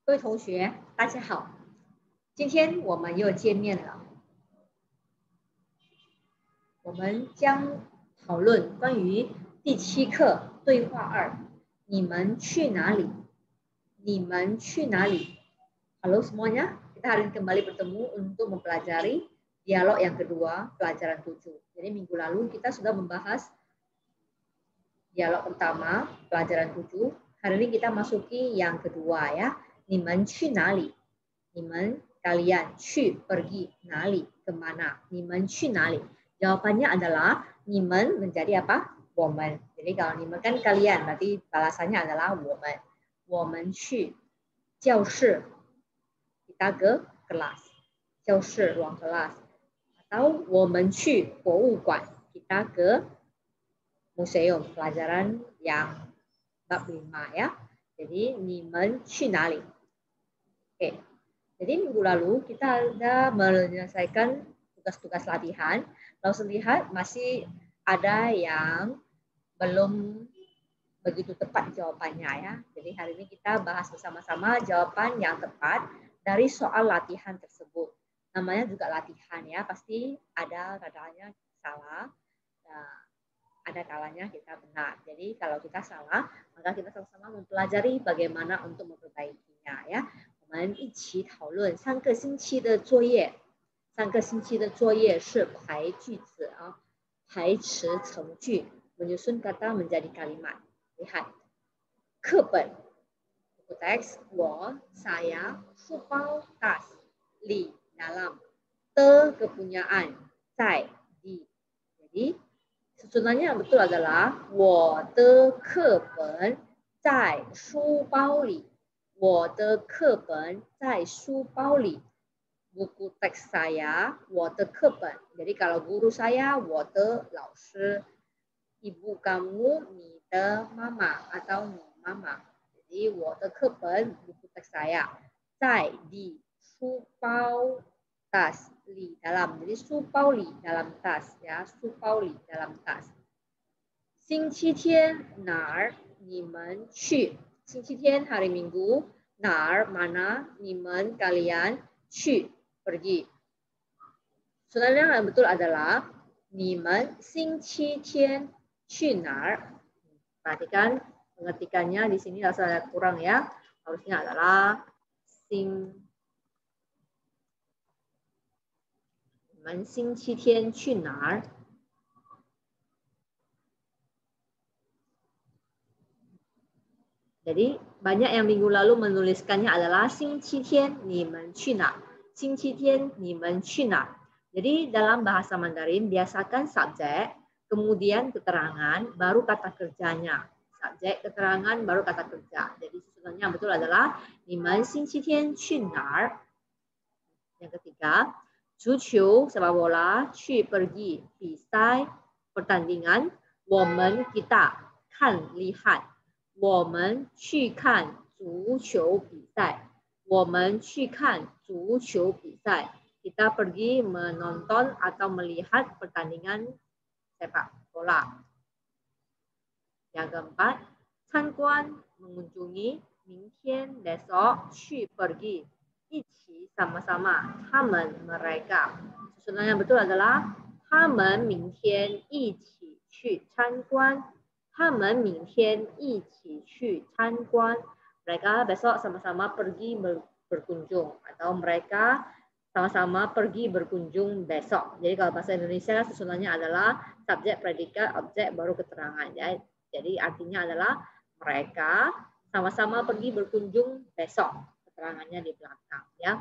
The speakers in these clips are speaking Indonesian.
各位同学，大家好，今天我们又见面了。我们将讨论关于第7课对话2，你们去哪里？你们去哪里？ Halo semuanya, kita hari ini kembali bertemu untuk mempelajari dialog yang kedua, pelajaran 7. Jadi minggu lalu kita sudah membahas dialog pertama, pelajaran 7. Hari ini kita masuki yang kedua ya. 你们去哪里? 你们 kalian 去 pergi 哪里 kemana? 你们去哪里? Jawabannya adalah 你们 menjadi apa? 我们. Jadi kalau 你们 kan kalian, berarti balasannya adalah 我们. 我们去教室 kita ke kelas. 教室 ruang kelas. Atau 我们去博物馆 kita ke museum, pelajaran yang bab 5 ya. Jadi 你们去哪里? Oke, jadi minggu lalu kita sudah menyelesaikan tugas-tugas latihan. Lalu lihat masih ada yang belum begitu tepat jawabannya ya. Jadi hari ini kita bahas bersama-sama jawaban yang tepat dari soal latihan tersebut. Namanya juga latihan ya, pasti ada kalanya salah, ada kalanya kita benar. Jadi kalau kita salah, maka kita sama-sama mempelajari bagaimana untuk memperbaikinya ya. 我们一起讨论3个星期的作业。3个星期的作业是排句子啊，排词成句， menyusun kata menjadi kalimat. Lihat, 课本 buku teks, 我 saya, 书包 tas, 里 dalam, 的 kepunyaan, 在 di. Jadi susunannya yang betul adalah 我的课本在书包里。 我的课本在书包里。 buku teks saya, 我的课本. Jadi kalau guru saya, 我的老师. Ibu kamu, 你的妈妈 atau 你妈妈. Jadi 我的课本 buku teks saya, 在 di 书包 tas 里 dalam. Jadi 书包里 dalam tas ya, 书包里 dalam tas. 星期天哪儿你们去? 星期天 hari Minggu, 哪儿 mana, 你们 kalian, 去 pergi. Sebenarnya yang betul adalah 你们星期天去哪儿? Perhatikan pengetikannya di sini rasanya kurang ya. Harusnya adalah 你们星期天去哪儿? Jadi banyak yang minggu lalu menuliskannya adalah 星期天你们去哪? 星期天你们去哪? Jadi dalam bahasa Mandarin biasakan subjek, kemudian keterangan, baru kata kerjanya. Subjek, keterangan, baru kata kerja. Jadi susunannya yang betul adalah 你们星期天去哪儿? Yang ketiga, 足球 sepak bola, 去 pergi, 比赛 pertandingan, 我们 kita, 看 lihat. 我们去看足球比赛。我们去看足球比赛。Kita pergi menonton atau melihat pertandingan sepak bola. Yang keempat, 参观 mengunjungi, 明天 besok, 去 pergi, 一起 sama-sama, 他们 mereka. Susunan yang betul adalah 他们明天一起去参观。 他们明天一起去参观. Mereka besok sama-sama pergi berkunjung atau mereka sama-sama pergi berkunjung besok. Jadi kalau bahasa Indonesia susunannya adalah subjek, predikat, objek, baru keterangan. Ya. Jadi artinya adalah mereka sama-sama pergi berkunjung besok. Keterangannya di belakang. Ya.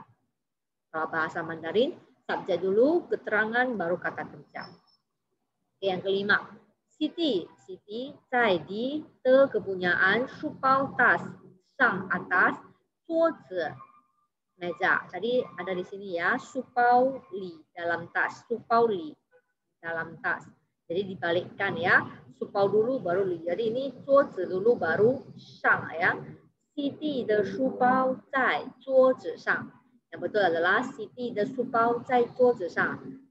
Kalau bahasa Mandarin, subjek dulu, keterangan, baru kata kerja. Oke, yang kelima. Siti, Siti 在 di 的 kepunyaan 书包 tas 上 atas 桌子 meja. Tadi ada di sini ya, 书包 li dalam tas, 书包 li dalam tas. Jadi dibalikkan ya, 书包 dulu baru li. Jadi ini 桌子 dulu baru 上 ya. Siti 的书包在桌子上. Yang betul adalah Siti 的书包在桌子上.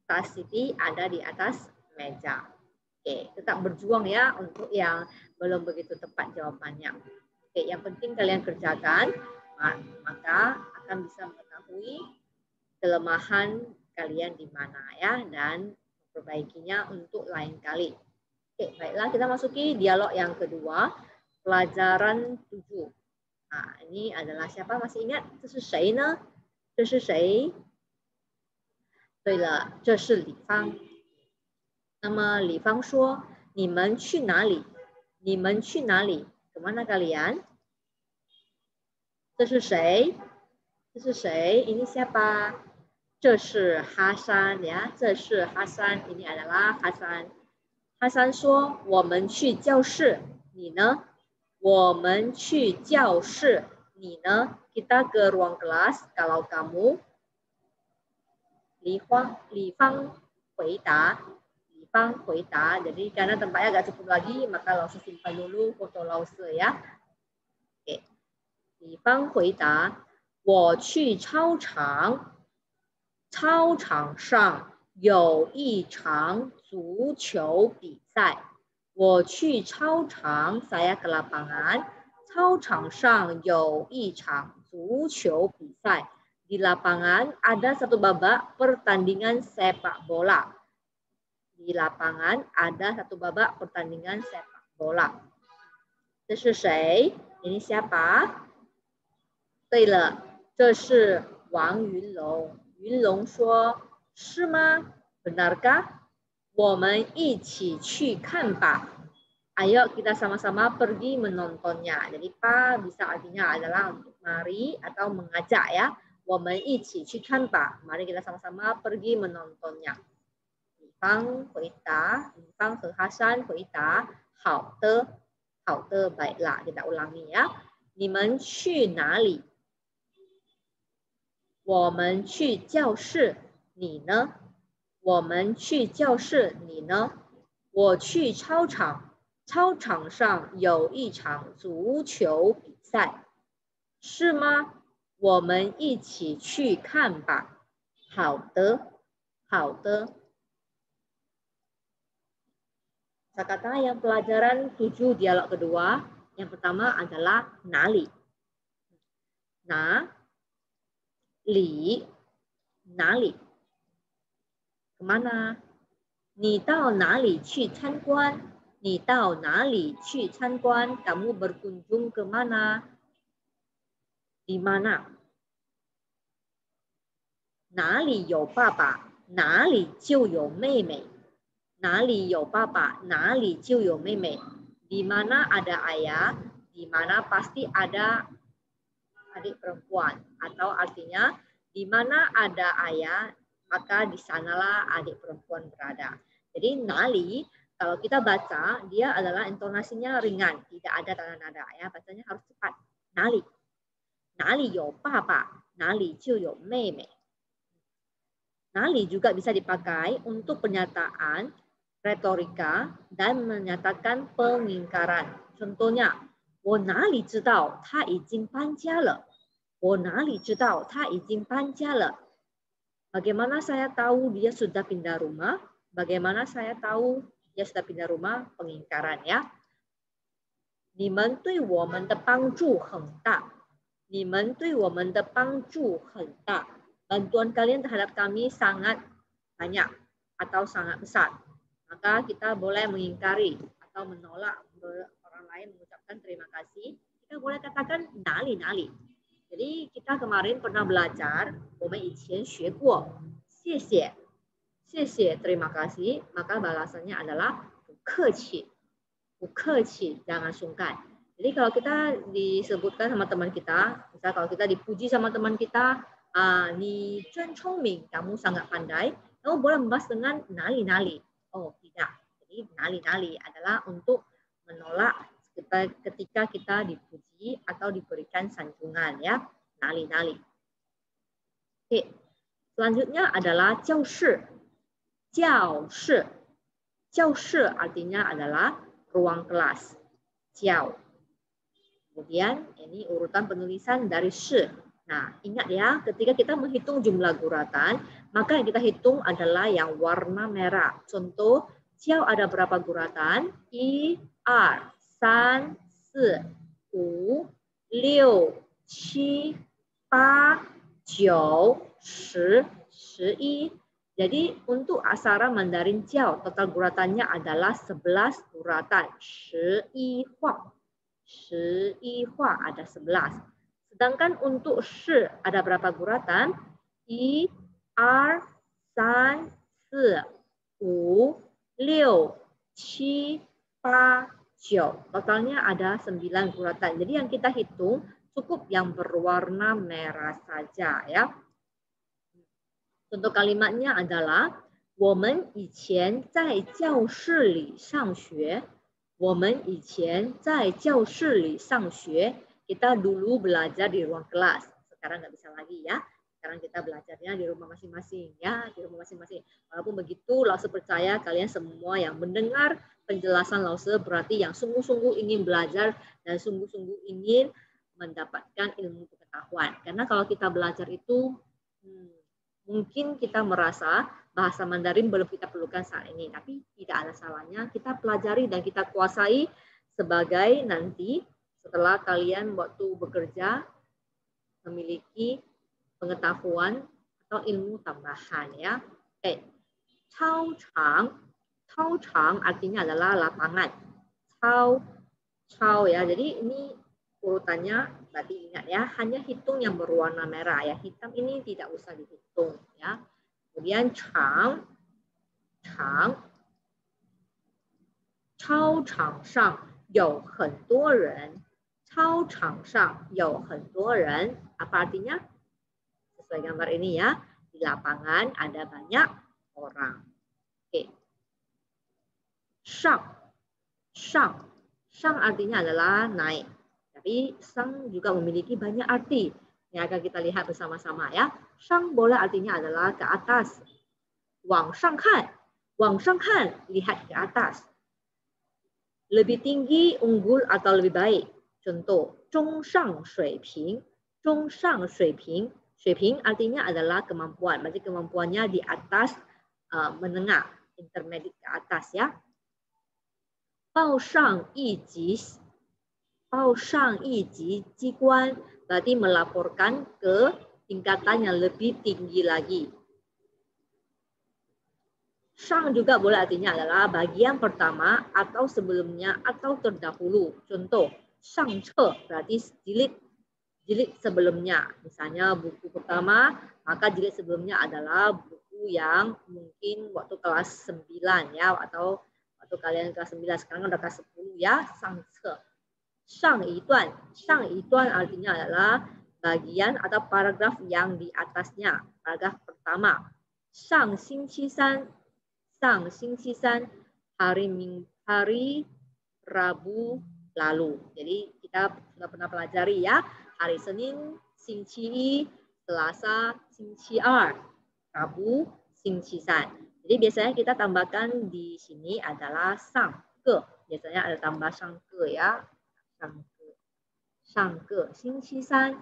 Tas Siti ada di atas meja. Oke, tetap berjuang ya untuk yang belum begitu tepat jawabannya. Oke, yang penting kalian kerjakan, maka akan bisa mengetahui kelemahan kalian di mana ya, dan memperbaikinya untuk lain kali. Oke, baiklah kita masuki dialog yang kedua, pelajaran 7. Nah, ini adalah siapa, masih ingat? 这是谁呢？这是谁？对了，这是李芳。那么李芳说：“你们去哪里？你们去哪里？ Kemana kalian？ 这是谁？这是谁？ Ini siapa？ 这是哈山 ya， 这是哈山 Ini adalah Hasan。哈山说：我们去教室，你呢？我们去教室，你呢？ Kita ke ruang kelas. Kalau kamu？ 李芳回答。李芳回答。Jadi karena tempatnya agak cukup lagi, maka langsung simpan dulu foto lause ya. Oke. 李芳回答：我去操场，操场上有一场足球比赛。我去操场 saya ke lapangan， 操场上有一场足球比赛。Di lapangan ada satu babak pertandingan sepak bola. Di lapangan ada satu babak pertandingan sepak bola. 这是谁？ Ini siapa？ 对了，这是王云龙。云龙说：是吗？ Benarkah？ 我们一起去看吧。Ayo kita sama-sama pergi menontonnya. Jadi pa bisa artinya adalah untuk mari atau mengajak ya. 我们一起去看吧. Mari kita sama-sama pergi menontonnya. 李芳回答，李芳和哈山回答，好的，好的 baiklah. Kita ulangi ya. 你们去哪里？我们去教室，你呢？我们去教室，你呢？我去操场，操场上有一场足球比赛，是吗？我们一起去看吧。好的，好的。Kata yang pelajaran 7 dialog kedua. Yang pertama adalah nali. Li, nali. Kemana? 你到哪里去参观？你到哪里去参观？ Kamu berkunjung ke mana？ Di mana？ 哪里有爸爸，哪里就有妹妹。哪里有爸爸，哪里就有妹妹。Di mana ada ayah, di mana pasti ada adik perempuan. Atau artinya, di mana ada ayah, maka di sanalah adik perempuan berada. Jadi nali, kalau kita baca, dia adalah intonasinya ringan, tidak ada tanda nada ya, bacanya harus cepat. Nali. Nali yo papa, nali jiu yo mei. Nali juga bisa dipakai untuk pernyataan retorika dan menyatakan pengingkaran. Contohnya, 我哪里知道他已经搬家了？我哪里知道他已经搬家了？ Bagaimana saya tahu dia sudah pindah rumah? Bagaimana saya tahu dia sudah pindah rumah? Pengingkaran ya. 你们对我们的帮助很大。你们对我们的帮助很大。 Bantuan kalian terhadap kami sangat banyak atau sangat besar. Maka kita boleh mengingkari atau menolak orang lain mengucapkan terima kasih. Kita boleh katakan nali-nali. Jadi kita kemarin pernah belajar, 我们以前学过谢谢，谢谢 terima kasih, maka balasannya adalah 不客气，不客气 jangan sungkan. Jadi kalau kita disebutkan sama teman kita, misalnya kalau kita dipuji sama teman kita, 你真聪明, kamu sangat pandai, kamu boleh membahas dengan nali-nali. Oh tidak, jadi nali-nali adalah untuk menolak ketika kita dipuji atau diberikan sanjungan ya, nali-nali. Oke, selanjutnya adalah 教室. 教室. 教室 artinya adalah ruang kelas. 教. Kemudian ini urutan penulisan dari shi. Nah, ingat ya, ketika kita menghitung jumlah guratan, maka yang kita hitung adalah yang warna merah. Contoh, 教 ada berapa guratan? 1, 2, 3, 4, 5, 6、7、8、9, 10, 11. Jadi untuk aksara Mandarin Jiao total guratannya adalah 11 guratan. 11 hua. 11 hua ada 11. Sedangkan untuk shi ada berapa guratan? 1, 2, 3, 4, 5, 6, 7, 8, 9. Totalnya ada 9 guratan. Jadi yang kita hitung cukup yang berwarna merah saja ya. Contoh kalimatnya adalah 我们以前在教室里上学。我们以前在教室里上学。Kita dulu belajar di ruang kelas. Sekarang nggak bisa lagi ya. Sekarang kita belajarnya di rumah masing-masing ya, di rumah masing-masing. Walaupun begitu, Lause percaya kalian semua yang mendengar penjelasan Lause berarti yang sungguh-sungguh ingin belajar dan sungguh-sungguh ingin mendapatkan ilmu pengetahuan. Karena kalau kita belajar itu mungkin kita merasa bahasa Mandarin belum kita perlukan saat ini, tapi tidak ada salahnya kita pelajari dan kita kuasai sebagai nanti setelah kalian waktu bekerja memiliki pengetahuan atau ilmu tambahan ya. Oke. Cao chang artinya adalah lapangan. Cao ya. Jadi ini urutannya tadi ingat ya, hanya hitung yang berwarna merah ya, hitam ini tidak usah dihitung ya. Kemudian chang cao chang shang有很多人，操场上有很多人 apa artinya? Sesuai gambar ini ya, di lapangan ada banyak orang. Oke. Shang artinya adalah naik. Tapi sang juga memiliki banyak arti. Ini akan kita lihat bersama-sama ya. Shang boleh artinya adalah ke atas. Wang shang kan, lihat ke atas. Lebih tinggi, unggul atau lebih baik. Contoh, zhong shang shui ping. Shui ping artinya adalah kemampuan. Berarti kemampuannya di atas menengah, intermediate ke atas ya. Bao shang yi ji ji guan berarti melaporkan ke tingkatan yang lebih tinggi lagi. Shang juga boleh artinya adalah bagian pertama atau sebelumnya atau terdahulu. Contoh, shang ce berarti jilid sebelumnya. Misalnya buku pertama, maka jilid sebelumnya adalah buku yang mungkin waktu kelas 9 ya, atau waktu kalian kelas 9, sekarang udah kelas 10 ya, shang ce. Shang iduan artinya adalah bagian atau paragraf yang di atasnya, paragraf pertama. Shang xingqi san, hari Rabu lalu. Jadi kita sudah pernah pelajari ya, hari Senin, xingqi, Selasa, xingqi er, Rabu, xingqi san. Jadi biasanya kita tambahkan di sini adalah sang ke. Biasanya ada tambah sang ke ya. Sangke, xingqi san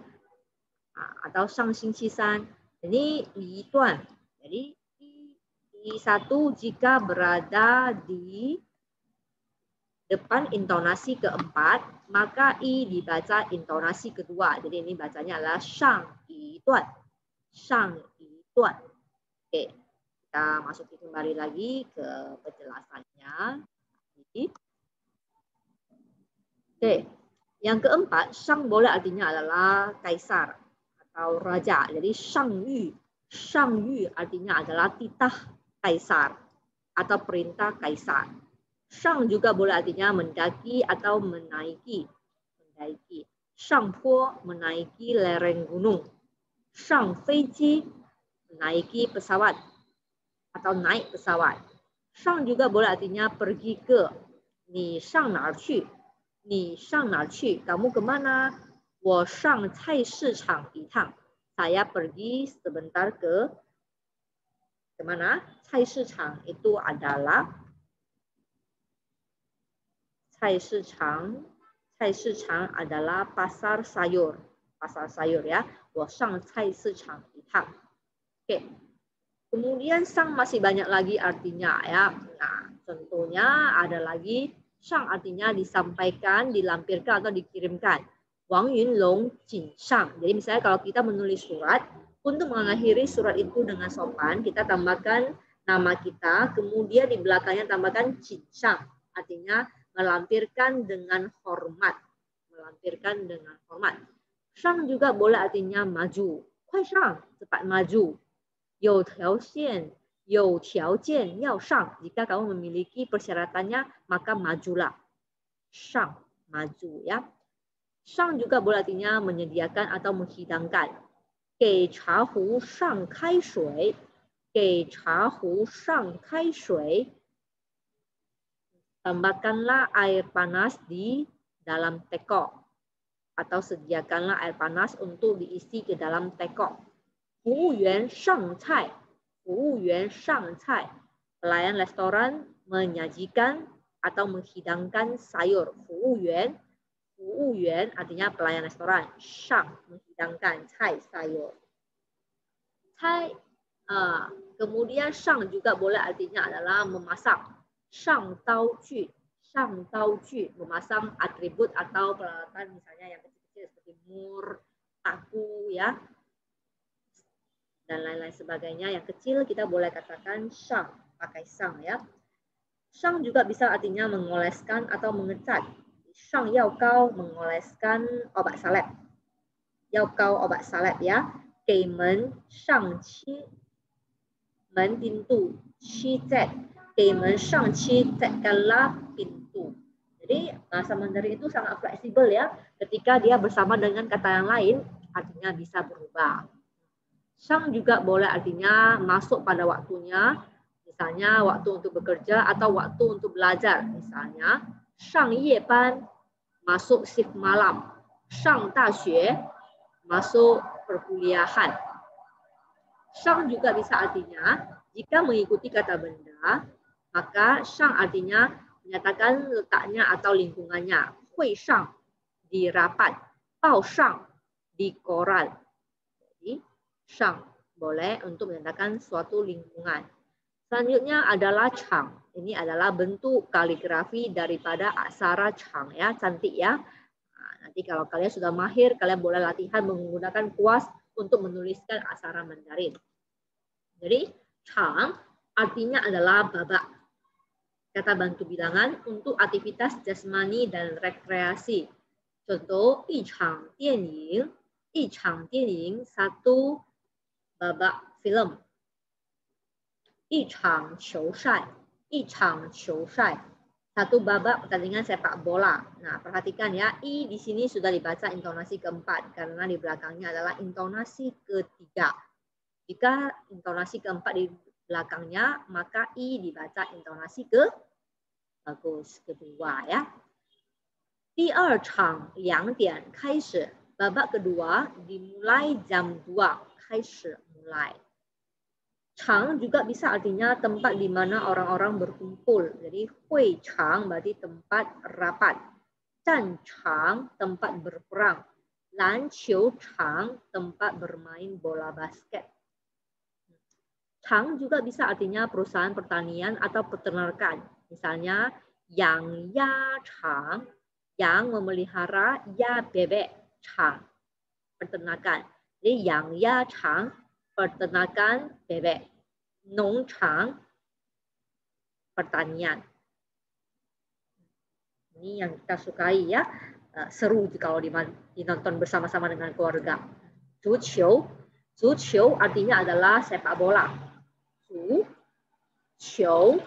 atau sang xingqi san. Ini li duan. Jadi i satu jika berada di depan intonasi keempat, maka i dibaca intonasi kedua. Jadi ini bacanya adalah shang i duan. Oke, kita masukin kembali lagi ke penjelasannya. Oke. Yang keempat, shang boleh artinya adalah kaisar atau raja. Jadi shang yu artinya adalah titah kaisar atau perintah kaisar. Shang juga boleh artinya mendaki atau menaiki. Shang po menaiki lereng gunung. Shang feiji menaiki pesawat atau naik pesawat. Shang juga boleh artinya pergi ke. Ni shang nar qu? Ni shang nar qu? Kamu kemana? Wo shang cai shi chang yi tang. Saya pergi sebentar ke mana? Cai shi chang itu adalah cai shi chang adalah pasar sayur. Pasar sayur ya. Wo shang cai shi chang yi tang. Oke. Kemudian shang masih banyak lagi artinya ya. Nah, contohnya ada lagi shang artinya disampaikan, dilampirkan atau dikirimkan. Wang Yunlong Jin Shang. Jadi misalnya kalau kita menulis surat, untuk mengakhiri surat itu dengan sopan, kita tambahkan nama kita, kemudian di belakangnya tambahkan Jin Shang. Artinya melampirkan dengan hormat. Melampirkan dengan hormat. Shang juga boleh artinya maju. Kuai shang, cepat maju. You tiao xian, you tiao jian yao shang. Jika kamu memiliki persyaratannya, maka majulah. Shang, maju ya. Shang juga boleh artinya menyediakan atau menghidangkan. Gei cha hu shang kai shui. Gei cha hu shang kai shui. Tambahkanlah air panas di dalam teko. Atau sediakanlah air panas untuk diisi ke dalam teko. Fuwuyuan shang cai. Fuwuyuan shang cai. Pelayan restoran menyajikan atau menghidangkan sayur. Fuwuyuan. Fuwuyuan artinya pelayan restoran. Shang menghidangkan cai sayur. Cai. Kemudian shang juga boleh artinya adalah memasak. Shang tao ju. Shang tao ju, memasang atribut atau peralatan misalnya yang kecil-kecil seperti mur, paku ya, dan lain-lain sebagainya. Yang kecil kita boleh katakan shang, pakai shang ya. Shang juga bisa artinya mengoleskan atau mengecat. Shang yao gao, mengoleskan obat salep. Yao gao obat salep ya. Gei men shang qi, men pintu, qi zet. Gei men shang qi zetkanlah pintu. Jadi bahasa Mandarin itu sangat fleksibel ya. Ketika dia bersama dengan kata yang lain, artinya bisa berubah. Shang juga boleh artinya masuk pada waktunya. Misalnya waktu untuk bekerja atau waktu untuk belajar. Misalnya, shang ye ban, masuk shift malam. Shang daxue, masuk perkuliahan. Shang juga bisa artinya, jika mengikuti kata benda, maka shang artinya menyatakan letaknya atau lingkungannya. Hui shang, di rapat. Bao shang, di koran. Jadi, shang boleh untuk menyatakan suatu lingkungan. Selanjutnya adalah chang. Ini adalah bentuk kaligrafi daripada aksara chang ya, cantik ya. Nah, nanti kalau kalian sudah mahir, kalian boleh latihan menggunakan kuas untuk menuliskan aksara Mandarin. Jadi chang artinya adalah babak. Kata bantu bilangan untuk aktivitas jasmani dan rekreasi. Contoh, 一场电影, 一场电影, satu babak film. 一场球赛, 一场球赛, satu babak pertandingan sepak bola. Nah, perhatikan ya, i di sini sudah dibaca intonasi keempat karena di belakangnya adalah intonasi ketiga. Jika intonasi keempat di belakangnya, maka i dibaca intonasi kedua ya. 第二场2点开始, babak kedua dimulai jam 2, 开始 mulai. Chang juga bisa artinya tempat di mana orang-orang berkumpul. Jadi hui chang berarti tempat rapat. Zhan chang tempat berperang. Lan qiu chang tempat bermain bola basket. Chang juga bisa artinya perusahaan pertanian atau peternakan. Misalnya yang ya chang, yang memelihara ya bebek chang, peternakan. Jadi yang ya chang, peternakan bebek. Nong chang, pertanian. Ini yang kita sukai ya. Seru kalau dinonton bersama-sama dengan keluarga. Zuqiu, zuqiu artinya adalah sepak bola. Zuqiu,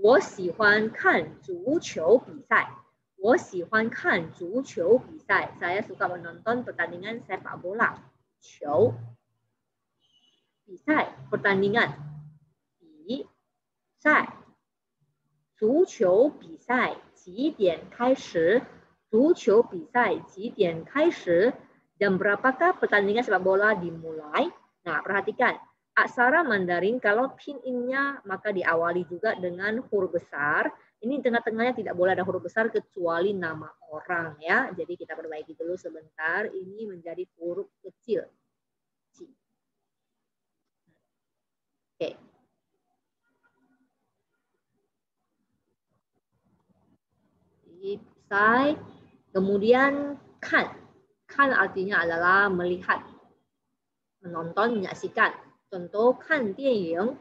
我喜欢看足球比赛. 我喜欢看足球比赛. Saya suka menonton pertandingan sepak bola. 球 bisai, pertandingan. 比赛 足球比赛几点开始? 足球比赛几点开始? Jam berapakah pertandingan sepak bola dimulai? Nah, perhatikan. Aksara Mandarin kalau pinyin-nya maka diawali juga dengan huruf besar. Ini tengah-tengahnya tidak boleh ada huruf besar kecuali nama orang ya. Jadi kita perbaiki dulu sebentar. Ini menjadi huruf kecil. Oke. Sai, kemudian kan. Kan artinya adalah melihat, menonton, menyaksikan. Contoh kan 电影,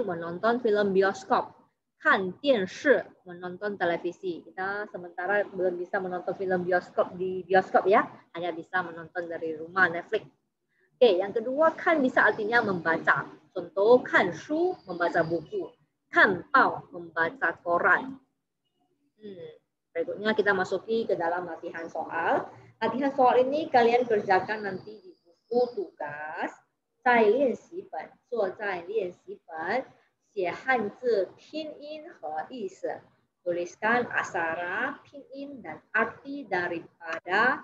menonton film bioskop. Kan 电视, menonton televisi. Kita sementara belum bisa menonton film bioskop di bioskop ya, hanya bisa menonton dari rumah Netflix. Oke, yang kedua kan bisa artinya membaca. Contoh kan shu, membaca buku. Kan pao, membaca koran. Berikutnya kita masuki ke dalam latihan soal. Latihan soal ini kalian kerjakan nanti di buku tugas. 在练习本，坐在练习本，写汉字拼音和意思。Tuliskan aksara, pinyin, dan arti daripada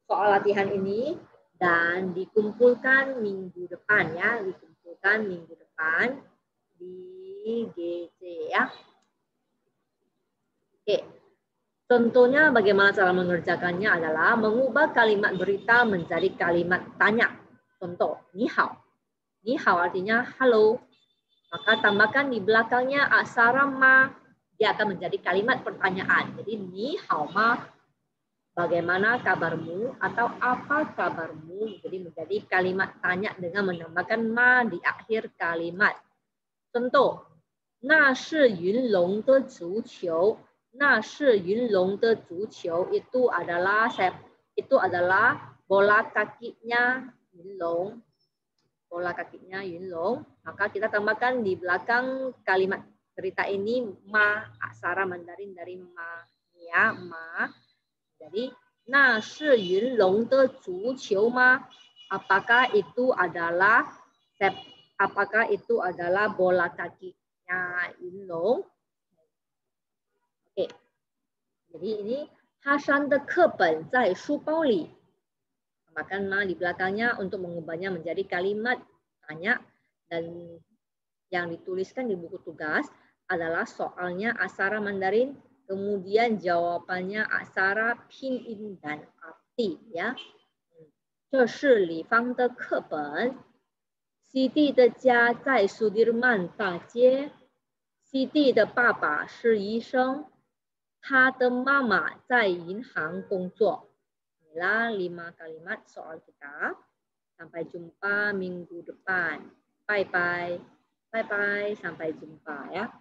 soal latihan ini dan dikumpulkan minggu depan ya, dikumpulkan minggu depan di GC ya. Oke. Contohnya bagaimana cara mengerjakannya adalah mengubah kalimat berita menjadi kalimat tanya. Contoh, ni hao. Ni hao artinya halo. Maka tambahkan di belakangnya aksara ma, dia akan menjadi kalimat pertanyaan. Jadi ni hao ma, bagaimana kabarmu atau apa kabarmu? Jadi menjadi kalimat tanya dengan menambahkan ma di akhir kalimat. Contoh, 那是云龙的足球。那是云龙的足球 itu adalah bola kakinya Yunlong. Bola kakinya Yunlong. Maka kita tambahkan di belakang kalimat cerita ini ma, aksara Mandarin dari ma ya, ma. Jadi, 那是云龙的足球吗? Apakah itu adalah bola kakinya Yunlong? Oke. Jadi ini Hasan de kepen zai shu bao li. Tambahkan ma di belakangnya untuk mengubahnya menjadi kalimat tanya, dan yang dituliskan di buku tugas adalah soalnya aksara Mandarin, kemudian jawabannya aksara pinyin dan arti ya. 这是李芳的课本。西蒂的家在苏迪曼大街。西蒂的爸爸是医生。他的妈妈在银行工作. Inilah 5 kalimat soal kita. Sampai jumpa minggu depan. Bye bye. Bye bye. Sampai jumpa ya.